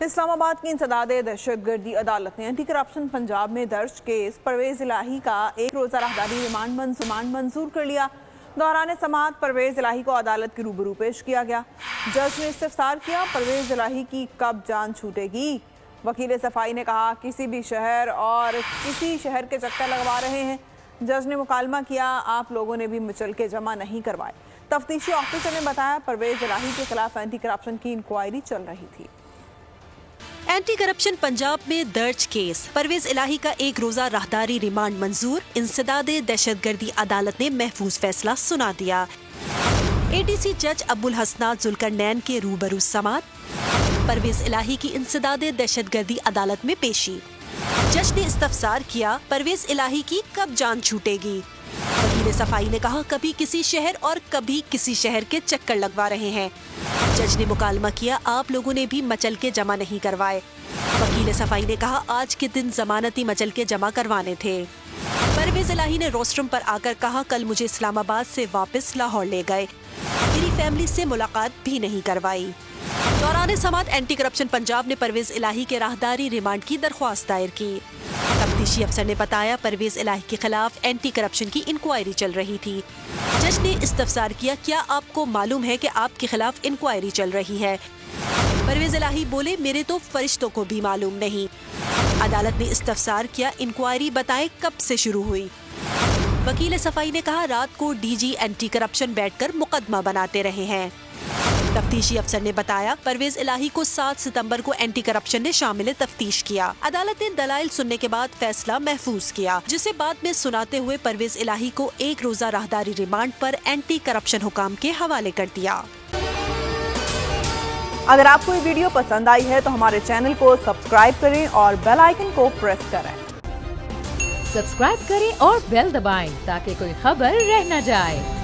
इस्लामाबाद की इंसदाद दहशतगर्दी अदालत ने एंटी करप्शन पंजाब में दर्ज केस परवेज इलाही का एक रोजा राहदारी रिमांड मंजूर कर लिया। दौरान समाअत परवेज इलाही को अदालत के रूबरू पेश किया गया। जज ने इस्तफसार किया, परवेज इलाही की कब जान छूटेगी। वकील सफाई ने कहा, किसी भी शहर और किसी शहर के चक्कर लगवा रहे हैं। जज ने मुकालमा किया, आप लोगों ने भी मचल के जमा नहीं करवाए। तफ्तीशी ऑफिसर ने बताया, परवेज इलाही के खिलाफ एंटी करप्शन की इंक्वायरी चल रही थी। एंटी करप्शन पंजाब में दर्ज केस परवेज इलाही का एक रोजा राहदारी रिमांड मंजूर। इंसदाद दहशतगर्दी अदालत ने महफूज फैसला सुना दिया। एडीसी जज अब्बुल हसनात जुल्करनैन के रूबरू समाअत। परवेज इलाही की इंसदाद दहशतगर्दी अदालत में पेशी। जज ने इस्तफसार किया, परवेज इलाही की कब जान छूटेगी। वकील सफाई ने कहा, कभी किसी शहर और कभी किसी शहर के चक्कर लगवा रहे हैं। जज ने मुकालमा किया, आप लोगों ने भी मचल के जमा नहीं करवाए। वकील सफाई ने कहा, आज के दिन जमानती मचल के जमा करवाने थे। परवेज इलाही ने रोस्ट्रम पर आकर कहा, कल मुझे इस्लामाबाद से वापस लाहौर ले गए, मेरी फैमिली से मुलाकात भी नहीं करवाई। दौरान समाअत एंटी करप्शन पंजाब ने परवेज इलाही के राहदारी रिमांड की दरख्वास्त दायर की। तफ्तीशी अफसर ने बताया, परवेज इलाही के खिलाफ एंटी करप्शन की इंक्वायरी चल रही थी। जज ने इस्तफसार किया, क्या आपको मालूम है कि आपके खिलाफ इंक्वायरी चल रही है। परवेज इलाही बोले, मेरे तो फरिश्तों को भी मालूम नहीं। अदालत ने इस्तफसार किया, इंक्वायरी बताएं कब से शुरू हुई। वकील सफाई ने कहा, रात को डीजी एंटी करप्शन बैठकर मुकदमा बनाते रहे हैं। तफ्तीशी अफसर ने बताया, परवेज इलाही को 7 सितंबर को एंटी करप्शन ने शामिल तफ्तीश किया। अदालत ने दलाइल सुनने के बाद फैसला महफूज किया, जिसे बाद में सुनाते हुए परवेज इलाही को एक रोजा राहदारी रिमांड पर एंटी करप्शन हुकाम के हवाले कर दिया। अगर आपको ये वीडियो पसंद आई है तो हमारे चैनल को सब्सक्राइब करें और बेल आइकन को प्रेस करें। सब्सक्राइब करें और बेल दबाएं ताकि कोई खबर रह न जाए।